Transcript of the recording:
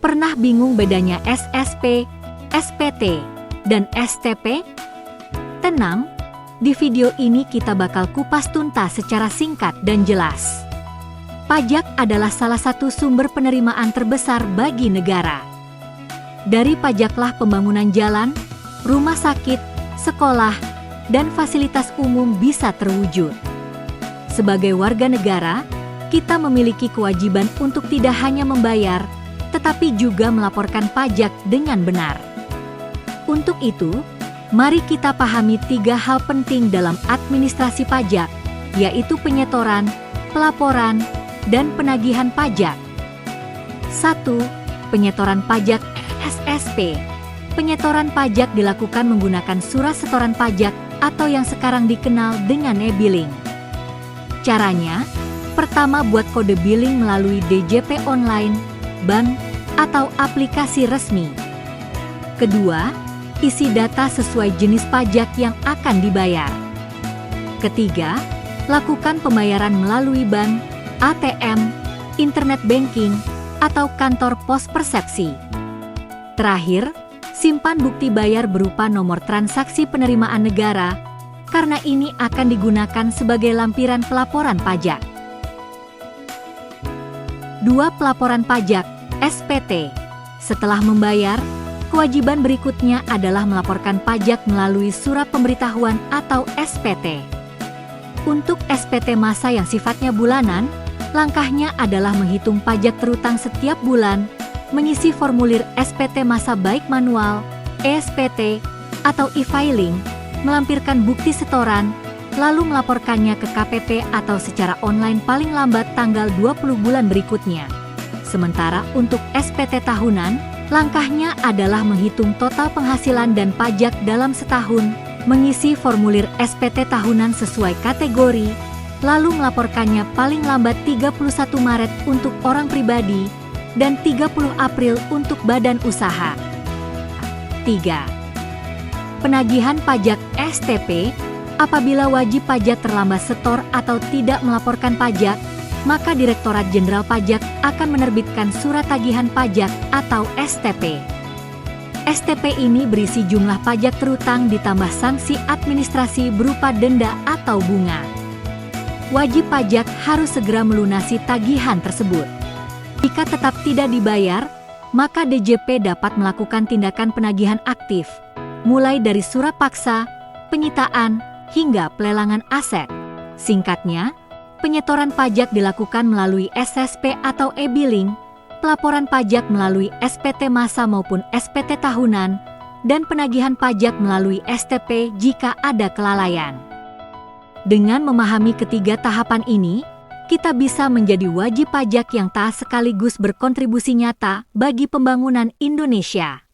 Pernah bingung bedanya SSP, SPT, dan STP? Tenang, di video ini kita bakal kupas tuntas secara singkat dan jelas. Pajak adalah salah satu sumber penerimaan terbesar bagi negara. Dari pajaklah pembangunan jalan, rumah sakit, sekolah, dan fasilitas umum bisa terwujud. Sebagai warga negara, kita memiliki kewajiban untuk tidak hanya membayar, tetapi juga melaporkan pajak dengan benar. Untuk itu, mari kita pahami 3 hal penting dalam administrasi pajak, yaitu penyetoran, pelaporan, dan penagihan pajak. 1. Penyetoran pajak SSP. Penyetoran pajak dilakukan menggunakan surat setoran pajak atau yang sekarang dikenal dengan e-billing. Caranya, pertama buat kode billing melalui DJP online, bank, atau aplikasi resmi. Kedua, isi data sesuai jenis pajak yang akan dibayar. Ketiga, lakukan pembayaran melalui bank, ATM, internet banking, atau kantor pos persepsi. Terakhir, simpan bukti bayar berupa nomor transaksi penerimaan negara, karena ini akan digunakan sebagai lampiran pelaporan pajak. 2. Pelaporan pajak, SPT. Setelah membayar, kewajiban berikutnya adalah melaporkan pajak melalui surat pemberitahuan atau SPT. Untuk SPT masa yang sifatnya bulanan, langkahnya adalah menghitung pajak terutang setiap bulan, mengisi formulir SPT masa baik manual, e-SPT, atau e-filing, melampirkan bukti setoran, lalu melaporkannya ke KPP atau secara online paling lambat tanggal 20 bulan berikutnya. Sementara untuk SPT tahunan, langkahnya adalah menghitung total penghasilan dan pajak dalam setahun, mengisi formulir SPT tahunan sesuai kategori, lalu melaporkannya paling lambat 31 Maret untuk orang pribadi dan 30 April untuk badan usaha. 3. Penagihan pajak STP. Apabila wajib pajak terlambat setor atau tidak melaporkan pajak, maka Direktorat Jenderal Pajak akan menerbitkan surat tagihan pajak atau STP. STP ini berisi jumlah pajak terutang ditambah sanksi administrasi berupa denda atau bunga. Wajib pajak harus segera melunasi tagihan tersebut. Jika tetap tidak dibayar, maka DJP dapat melakukan tindakan penagihan aktif, mulai dari surat paksa, penyitaan, hingga pelelangan aset. Singkatnya, penyetoran pajak dilakukan melalui SSP atau e-billing, pelaporan pajak melalui SPT masa maupun SPT tahunan, dan penagihan pajak melalui STP jika ada kelalaian. Dengan memahami ketiga tahapan ini, kita bisa menjadi wajib pajak yang taat sekaligus berkontribusi nyata bagi pembangunan Indonesia.